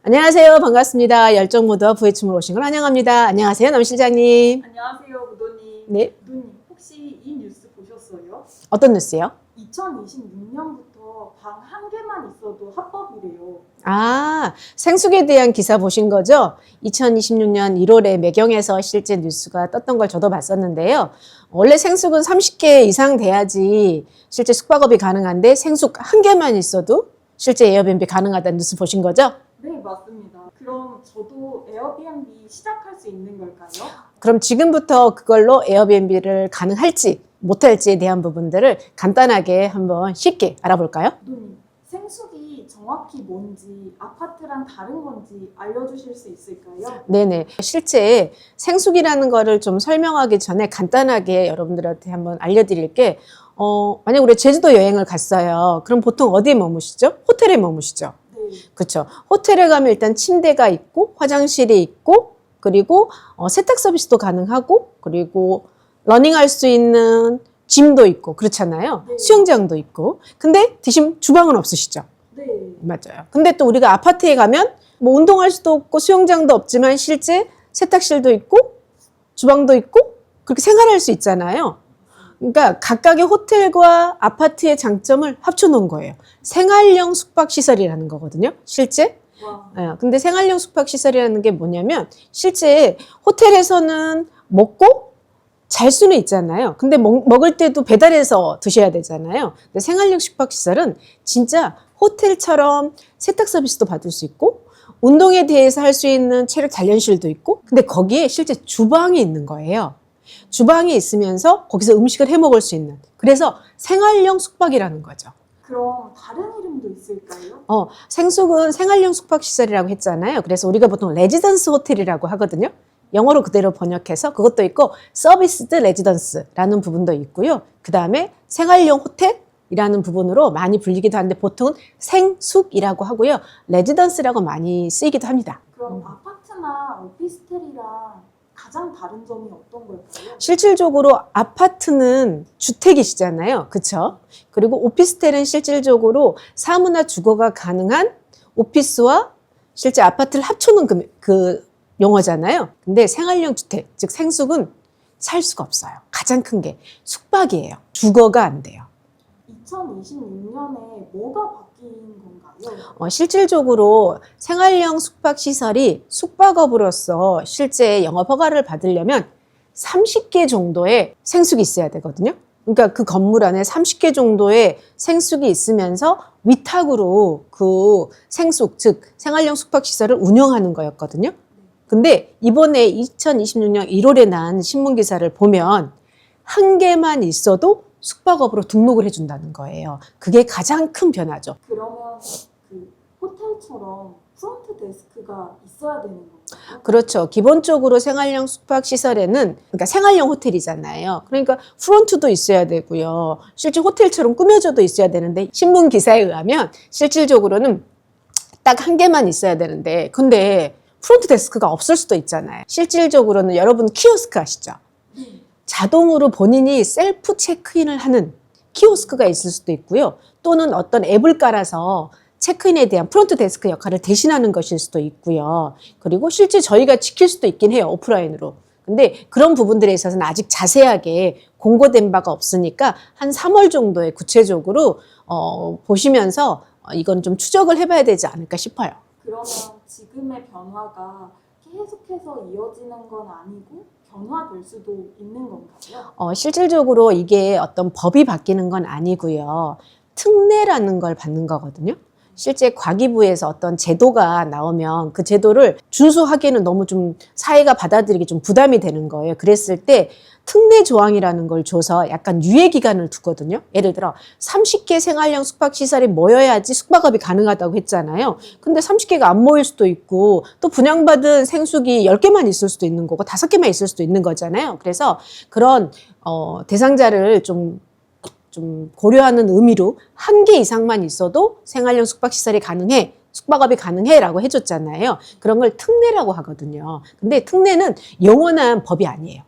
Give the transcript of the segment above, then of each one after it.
안녕하세요. 반갑습니다. 열정무더 부해춤으로 오신 걸 환영합니다. 안녕하세요. 남 실장님. 안녕하세요, 무도님. 네. 무도님, 혹시 이 뉴스 보셨어요? 어떤 뉴스요? 2026년부터 방 한 개만 있어도 합법이래요. 생숙에 대한 기사 보신 거죠? 2026년 1월에 매경에서 실제 뉴스가 떴던 걸 저도 봤었는데요. 원래 생숙은 30개 이상 돼야지 실제 숙박업이 가능한데 생숙 한 개만 있어도 실제 에어비앤비 가능하다는 뉴스 보신 거죠? 네, 맞습니다. 그럼 저도 에어비앤비 시작할 수 있는 걸까요? 그럼 지금부터 그걸로 에어비앤비를 가능할지 못할지에 대한 부분들을 간단하게 한번 쉽게 알아볼까요? 무도님, 생숙이 정확히 뭔지, 아파트랑 다른 건지 알려주실 수 있을까요? 네네. 실제 생숙이라는 거를 좀 설명하기 전에 간단하게 여러분들한테 한번 알려드릴 게, 만약 우리 제주도 여행을 갔어요. 그럼 보통 어디에 머무시죠? 호텔에 머무시죠. 네. 그렇죠. 호텔에 가면 일단 침대가 있고, 화장실이 있고, 그리고 세탁 서비스도 가능하고, 그리고 러닝할 수 있는 짐도 있고, 그렇잖아요. 네. 수영장도 있고. 근데 대신 주방은 없으시죠. 네. 맞아요. 근데 또 우리가 아파트에 가면 뭐 운동할 수도 없고 수영장도 없지만 실제 세탁실도 있고 주방도 있고 그렇게 생활할 수 있잖아요. 그러니까 각각의 호텔과 아파트의 장점을 합쳐놓은 거예요. 생활형 숙박시설이라는 거거든요. 실제. 와. 근데 생활형 숙박시설이라는 게 뭐냐면 실제 호텔에서는 먹고 잘 수는 있잖아요. 근데 먹을 때도 배달해서 드셔야 되잖아요. 근데 생활형 숙박시설은 진짜 호텔처럼 세탁 서비스도 받을 수 있고 운동에 대해서 할 수 있는 체력 단련실도 있고 근데 거기에 실제 주방이 있는 거예요. 주방이 있으면서 거기서 음식을 해 먹을 수 있는 그래서 생활형 숙박이라는 거죠. 그럼 다른 이름도 있을까요? 생숙은 생활형 숙박시설이라고 했잖아요. 그래서 우리가 보통 레지던스 호텔이라고 하거든요. 영어로 그대로 번역해서 그것도 있고 서비스드 레지던스라는 부분도 있고요. 그 다음에 생활용 호텔이라는 부분으로 많이 불리기도 하는데 보통은 생숙이라고 하고요. 레지던스라고 많이 쓰이기도 합니다. 그럼 아파트나 오피스텔이랑 가장 다른 점이 어떤 걸까요? 실질적으로 아파트는 주택이시잖아요. 그렇죠? 그리고 오피스텔은 실질적으로 사무나 주거가 가능한 오피스와 실제 아파트를 합쳐놓은 그 용어잖아요. 근데 생활형 주택, 즉 생숙은 살 수가 없어요. 가장 큰 게 숙박이에요. 주거가 안 돼요. 2026년에 뭐가 바뀐 건가요? 실질적으로 생활형 숙박시설이 숙박업으로서 실제 영업 허가를 받으려면 30개 정도의 생숙이 있어야 되거든요. 그러니까 그 건물 안에 30개 정도의 생숙이 있으면서 위탁으로 그 생숙, 즉 생활형 숙박시설을 운영하는 거였거든요. 근데 이번에 2026년 1월에 난 신문기사를 보면 한 개만 있어도 숙박업으로 등록을 해준다는 거예요. 그게 가장 큰 변화죠. 그러면 그 호텔처럼 프론트 데스크가 있어야 되는 건가요? 그렇죠. 기본적으로 생활형 숙박시설에는 그러니까 생활형 호텔이잖아요. 그러니까 프론트도 있어야 되고요. 실제 호텔처럼 꾸며져도 있어야 되는데 신문 기사에 의하면 실질적으로는 딱 한 개만 있어야 되는데 근데 프론트 데스크가 없을 수도 있잖아요. 실질적으로는 여러분 키오스크 아시죠? 자동으로 본인이 셀프 체크인을 하는 키오스크가 있을 수도 있고요. 또는 어떤 앱을 깔아서 체크인에 대한 프론트 데스크 역할을 대신하는 것일 수도 있고요. 그리고 실제 저희가 지킬 수도 있긴 해요. 오프라인으로. 근데 그런 부분들에 있어서는 아직 자세하게 공고된 바가 없으니까 한 3월 정도에 구체적으로 보시면서 이건 좀 추적을 해봐야 되지 않을까 싶어요. 그러면 지금의 변화가 계속해서 이어지는 건 아니고 변화될 수도 있는 건가요? 실질적으로 이게 어떤 법이 바뀌는 건 아니고요. 특례라는 걸 받는 거거든요. 실제 과기부에서 어떤 제도가 나오면 그 제도를 준수하기에는 너무 좀 사회가 받아들이기 좀 부담이 되는 거예요. 그랬을 때 특례 조항이라는 걸 줘서 약간 유예 기간을 두거든요. 예를 들어 30개 생활형 숙박시설이 모여야지 숙박업이 가능하다고 했잖아요. 근데 30개가 안 모일 수도 있고 또 분양받은 생숙이 10개만 있을 수도 있는 거고 5개만 있을 수도 있는 거잖아요. 그래서 그런 대상자를 좀 고려하는 의미로 한 개 이상만 있어도 생활형 숙박시설이 가능해, 숙박업이 가능해라고 해줬잖아요. 그런 걸 특례라고 하거든요. 근데 특례는 영원한 법이 아니에요.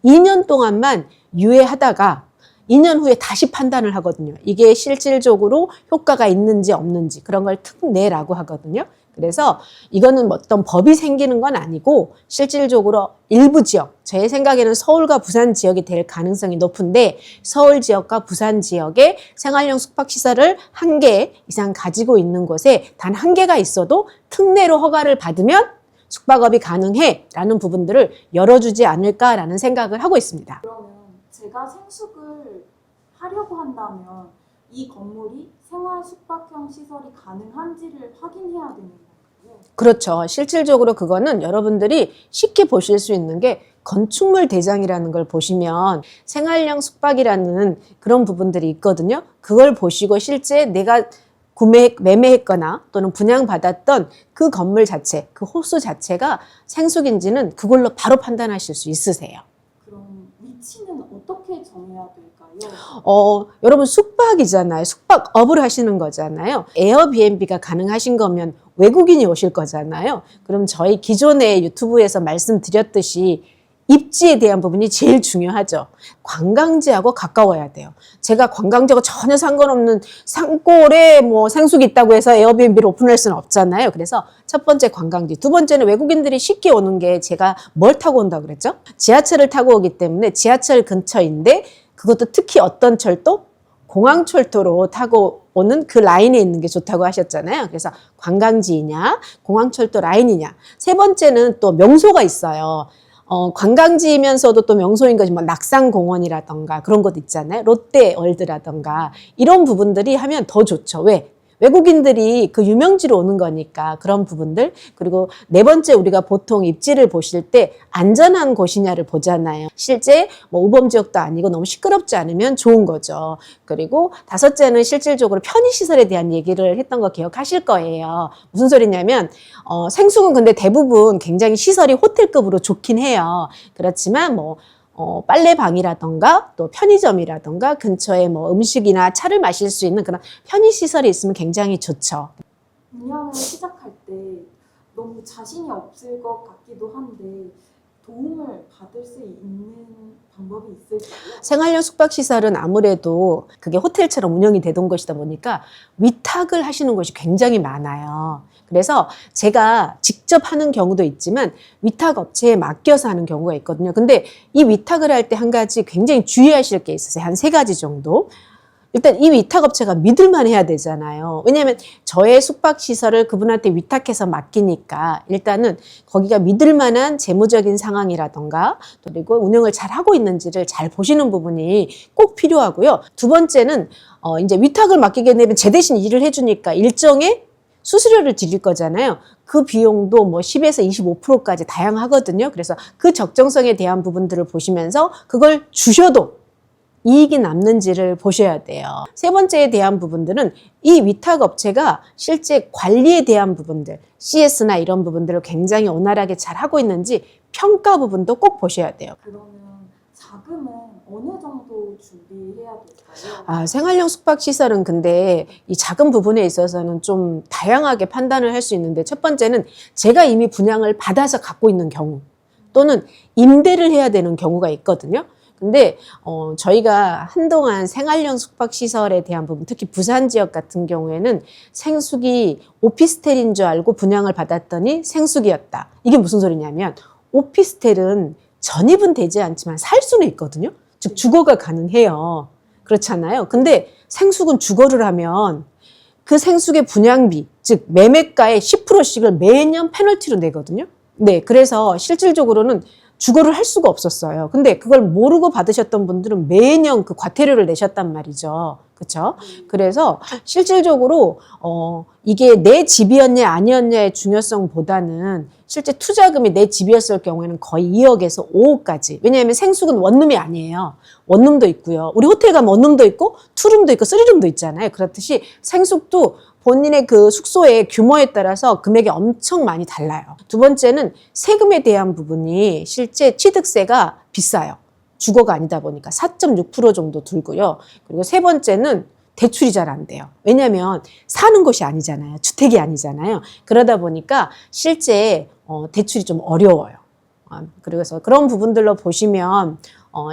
2년 동안만 유예하다가 2년 후에 다시 판단을 하거든요. 이게 실질적으로 효과가 있는지 없는지 그런 걸 특례라고 하거든요. 그래서 이거는 어떤 법이 생기는 건 아니고 실질적으로 일부 지역, 제 생각에는 서울과 부산 지역이 될 가능성이 높은데 서울 지역과 부산 지역에 생활형 숙박시설을 1개 이상 가지고 있는 곳에 단 1개가 있어도 특례로 허가를 받으면 숙박업이 가능해 라는 부분들을 열어주지 않을까라는 생각을 하고 있습니다. 그러면 제가 생숙을 하려고 한다면 이 건물이 생활 숙박형 시설이 가능한지를 확인해야 되는 건가요? 그렇죠. 실질적으로 그거는 여러분들이 쉽게 보실 수 있는 게 건축물 대장이라는 걸 보시면 생활형 숙박이라는 그런 부분들이 있거든요. 그걸 보시고 실제 내가 매매했거나 또는 분양받았던 그 건물 자체, 그 호수 자체가 생숙인지는 그걸로 바로 판단하실 수 있으세요. 그럼 위치는 어떻게 정해야 될까요? 여러분 숙박이잖아요. 숙박업을 하시는 거잖아요. 에어비앤비가 가능하신 거면 외국인이 오실 거잖아요. 그럼 저희 기존의 유튜브에서 말씀드렸듯이 입지에 대한 부분이 제일 중요하죠. 관광지하고 가까워야 돼요. 제가 관광지하고 전혀 상관없는 산골에 뭐 생숙이 있다고 해서 에어비앤비를 오픈할 수는 없잖아요. 그래서 첫 번째 관광지, 두 번째는 외국인들이 쉽게 오는 게 제가 뭘 타고 온다고 그랬죠? 지하철을 타고 오기 때문에 지하철 근처인데 그것도 특히 어떤 철도? 공항철도로 타고 오는 그 라인에 있는 게 좋다고 하셨잖아요. 그래서 관광지이냐, 공항철도 라인이냐. 세 번째는 또 명소가 있어요. 관광지이면서도 또 명소인 것이 뭐 낙산공원이라던가 그런 곳 있잖아요. 롯데월드라던가 이런 부분들이 하면 더 좋죠. 왜? 외국인들이 그 유명지로 오는 거니까 그런 부분들. 그리고 네 번째 우리가 보통 입지를 보실 때 안전한 곳이냐를 보잖아요. 실제 뭐 우범지역도 아니고 너무 시끄럽지 않으면 좋은 거죠. 그리고 다섯째는 실질적으로 편의시설에 대한 얘기를 했던 거 기억하실 거예요. 무슨 소리냐면 생숙은 근데 대부분 굉장히 시설이 호텔급으로 좋긴 해요. 그렇지만 뭐 빨래방이라던가 또 편의점이라던가 근처에 뭐 음식이나 차를 마실 수 있는 그런 편의시설이 있으면 굉장히 좋죠. 운영을 시작할 때 너무 자신이 없을 것 같기도 한데 도움을 받을 수 있는 방법이 있을까요? 생활형 숙박시설은 아무래도 그게 호텔처럼 운영이 되던 것이다 보니까 위탁을 하시는 것이 굉장히 많아요. 그래서 제가 직접 하는 경우도 있지만 위탁 업체에 맡겨서 하는 경우가 있거든요. 근데 이 위탁을 할 때 한 가지 굉장히 주의하실 게 있으세요. 한 3가지 정도. 일단 이 위탁업체가 믿을만 해야 되잖아요. 왜냐하면 저의 숙박시설을 그분한테 위탁해서 맡기니까 일단은 거기가 믿을만한 재무적인 상황이라던가 그리고 운영을 잘 하고 있는지를 잘 보시는 부분이 꼭 필요하고요. 두 번째는 이제 위탁을 맡기게 되면 제 대신 일을 해주니까 일정의 수수료를 드릴 거잖아요. 그 비용도 뭐 10에서 25%까지 다양하거든요. 그래서 그 적정성에 대한 부분들을 보시면서 그걸 주셔도 이익이 남는지를 보셔야 돼요. 세 번째에 대한 부분들은 이 위탁업체가 실제 관리에 대한 부분들, CS나 이런 부분들을 굉장히 원활하게 잘 하고 있는지 평가 부분도 꼭 보셔야 돼요. 그러면 자금은 어느 정도 준비해야 될까요? 생활형 숙박시설은 근데 이 작은 부분에 있어서는 좀 다양하게 판단을 할 수 있는데 첫 번째는 제가 이미 분양을 받아서 갖고 있는 경우 또는 임대를 해야 되는 경우가 있거든요. 근데 저희가 한동안 생활형 숙박시설에 대한 부분, 특히 부산 지역 같은 경우에는 생숙이 오피스텔인 줄 알고 분양을 받았더니 생숙이었다. 이게 무슨 소리냐면 오피스텔은 전입은 되지 않지만 살 수는 있거든요. 즉 주거가 가능해요. 그렇잖아요. 근데 생숙은 주거를 하면 그 생숙의 분양비, 즉 매매가의 10%씩을 매년 페널티로 내거든요. 네, 그래서 실질적으로는 주거를 할 수가 없었어요. 근데 그걸 모르고 받으셨던 분들은 매년 그 과태료를 내셨단 말이죠. 그렇죠? 그래서 실질적으로 이게 내 집이었냐 아니었냐의 중요성보다는 실제 투자금이 내 집이었을 경우에는 거의 2억에서 5억까지. 왜냐하면 생숙은 원룸이 아니에요. 원룸도 있고요. 우리 호텔 가면 원룸도 있고 투룸도 있고 쓰리룸도 있잖아요. 그렇듯이 생숙도 본인의 그 숙소의 규모에 따라서 금액이 엄청 많이 달라요. 두 번째는 세금에 대한 부분이 실제 취득세가 비싸요. 주거가 아니다 보니까 4.6% 정도 들고요. 그리고 세 번째는 대출이 잘 안 돼요. 왜냐하면 사는 곳이 아니잖아요. 주택이 아니잖아요. 그러다 보니까 실제 대출이 좀 어려워요. 그래서 그런 부분들로 보시면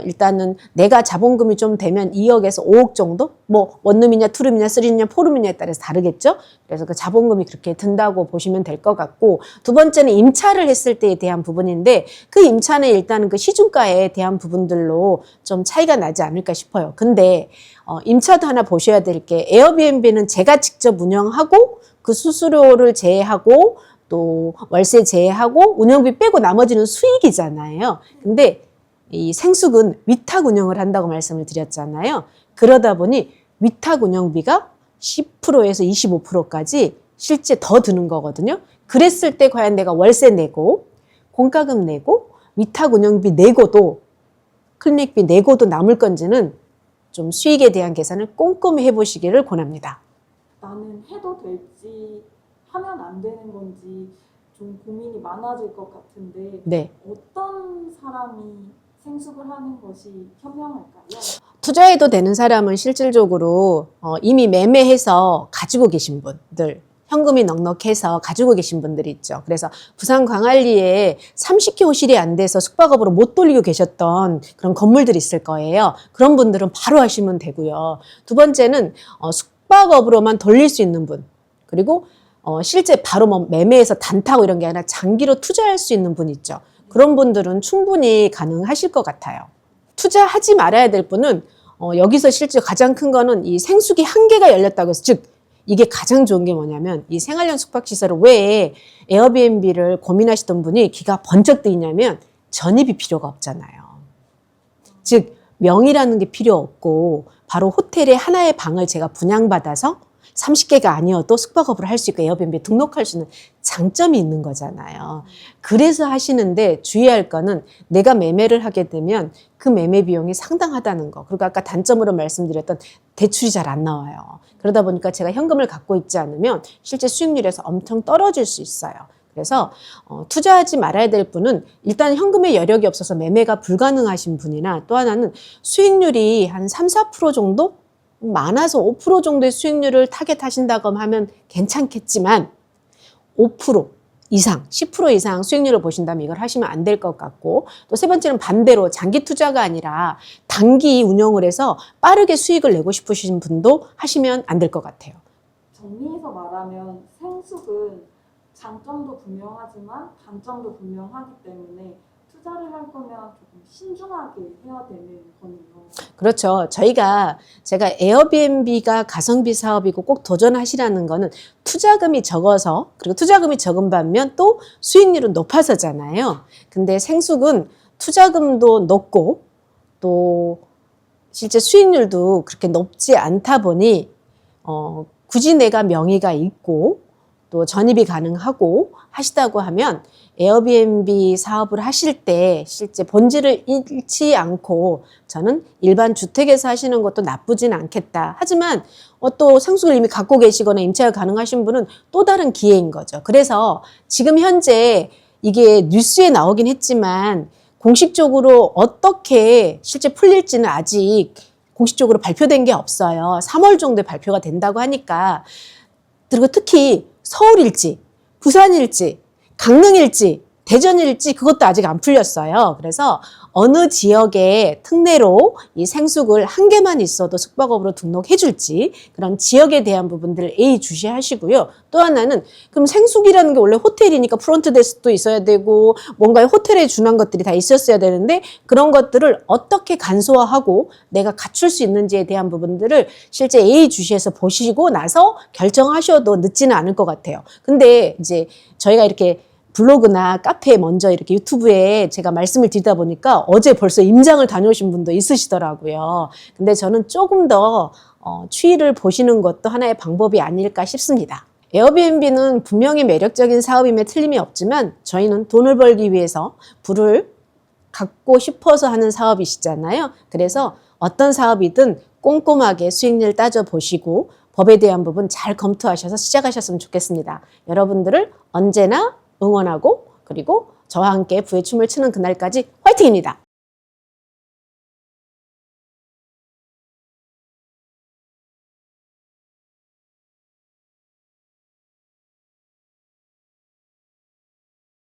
일단은 내가 자본금이 좀 되면 2억에서 5억 정도? 뭐 원룸이냐 투룸이냐 쓰리룸이냐 포룸이냐에 따라서 다르겠죠. 그래서 그 자본금이 그렇게 든다고 보시면 될 것 같고, 두 번째는 임차를 했을 때에 대한 부분인데, 그 임차는 일단은 그 시중가에 대한 부분들로 좀 차이가 나지 않을까 싶어요. 근데 임차도 하나 보셔야 될 게, 에어비앤비는 제가 직접 운영하고 그 수수료를 제외하고 또 월세 제외하고 운영비 빼고 나머지는 수익이잖아요. 근데 이 생숙은 위탁 운영을 한다고 말씀을 드렸잖아요. 그러다 보니 위탁 운영비가 10%에서 25%까지 실제 더 드는 거거든요. 그랬을 때 과연 내가 월세 내고 공과금 내고 위탁 운영비 내고도 클리닉비 내고도 남을 건지는 좀 수익에 대한 계산을 꼼꼼히 해보시기를 권합니다. 나는 해도 될지 하면 안 되는 건지 좀 고민이 많아질 것 같은데 네. 어떤 사람이 생숙을 하는 것이 현명할까요? 투자해도 되는 사람은 실질적으로 이미 매매해서 가지고 계신 분들, 현금이 넉넉해서 가지고 계신 분들이 있죠. 그래서 부산 광안리에 30개 호실이 안 돼서 숙박업으로 못 돌리고 계셨던 그런 건물들이 있을 거예요. 그런 분들은 바로 하시면 되고요. 두 번째는 숙박업으로만 돌릴 수 있는 분, 그리고 실제 바로 뭐 매매해서 단타고 이런 게 아니라 장기로 투자할 수 있는 분 있죠. 그런 분들은 충분히 가능하실 것 같아요. 투자하지 말아야 될 분은 여기서 실제 가장 큰 거는 이 생숙이 한계가 열렸다고 해서, 즉 이게 가장 좋은 게 뭐냐면, 이 생활형 숙박시설을 왜 에어비앤비를 고민하시던 분이 귀가 번쩍 뜨이냐면 전입이 필요가 없잖아요. 즉 명의라는 게 필요 없고 바로 호텔에 하나의 방을 제가 분양받아서 30개가 아니어도 숙박업을 할 수 있고 에어비앤비에 등록할 수 있는 장점이 있는 거잖아요. 그래서 하시는데 주의할 거는 내가 매매를 하게 되면 그 매매 비용이 상당하다는 거. 그리고 아까 단점으로 말씀드렸던 대출이 잘 안 나와요. 그러다 보니까 제가 현금을 갖고 있지 않으면 실제 수익률에서 엄청 떨어질 수 있어요. 그래서 투자하지 말아야 될 분은 일단 현금의 여력이 없어서 매매가 불가능하신 분이나, 또 하나는 수익률이 한 3, 4% 정도? 많아서 5% 정도의 수익률을 타겟하신다고 하면 괜찮겠지만 5% 이상, 10% 이상 수익률을 보신다면 이걸 하시면 안 될 것 같고, 또 세 번째는 반대로 장기 투자가 아니라 단기 운영을 해서 빠르게 수익을 내고 싶으신 분도 하시면 안 될 것 같아요. 정리해서 말하면 생숙은 장점도 분명하지만 단점도 분명하기 때문에 투자를 할 거면 조금 신중하게 해야 되는 거네요. 그렇죠. 제가 에어비앤비가 가성비 사업이고 꼭 도전하시라는 거는 투자금이 적어서, 그리고 투자금이 적은 반면 또 수익률은 높아서잖아요. 근데 생숙은 투자금도 높고 또 실제 수익률도 그렇게 높지 않다 보니 굳이 내가 명의가 있고 또 전입이 가능하고 하시다고 하면 에어비앤비 사업을 하실 때 실제 본질을 잃지 않고 저는 일반 주택에서 하시는 것도 나쁘진 않겠다. 하지만 또 생숙을 이미 갖고 계시거나 임차가 가능하신 분은 또 다른 기회인 거죠. 그래서 지금 현재 이게 뉴스에 나오긴 했지만 공식적으로 어떻게 실제 풀릴지는 아직 공식적으로 발표된 게 없어요. 3월 정도에 발표가 된다고 하니까, 그리고 특히 서울일지, 부산일지, 강릉일지, 대전일지 그것도 아직 안 풀렸어요. 그래서 어느 지역의 특례로 이 생숙을 한 개만 있어도 숙박업으로 등록해 줄지, 그런 지역에 대한 부분들을 예의주시하시고요. 또 하나는 그럼 생숙이라는 게 원래 호텔이니까 프론트 데스크도 있어야 되고 뭔가 호텔에 준한 것들이 다 있었어야 되는데, 그런 것들을 어떻게 간소화하고 내가 갖출 수 있는지에 대한 부분들을 실제 예의주시해서 보시고 나서 결정하셔도 늦지는 않을 것 같아요. 근데 이제 저희가 이렇게 블로그나 카페에 먼저 이렇게 유튜브에 제가 말씀을 드리다 보니까 어제 벌써 임장을 다녀오신 분도 있으시더라고요. 근데 저는 조금 더 추이를 보시는 것도 하나의 방법이 아닐까 싶습니다. 에어비앤비는 분명히 매력적인 사업임에 틀림이 없지만 저희는 돈을 벌기 위해서 부를 갖고 싶어서 하는 사업이시잖아요. 그래서 어떤 사업이든 꼼꼼하게 수익률 따져보시고 법에 대한 부분 잘 검토하셔서 시작하셨으면 좋겠습니다. 여러분들을 언제나 응원하고, 그리고 저와 함께 부의 춤을 추는 그날까지 화이팅입니다.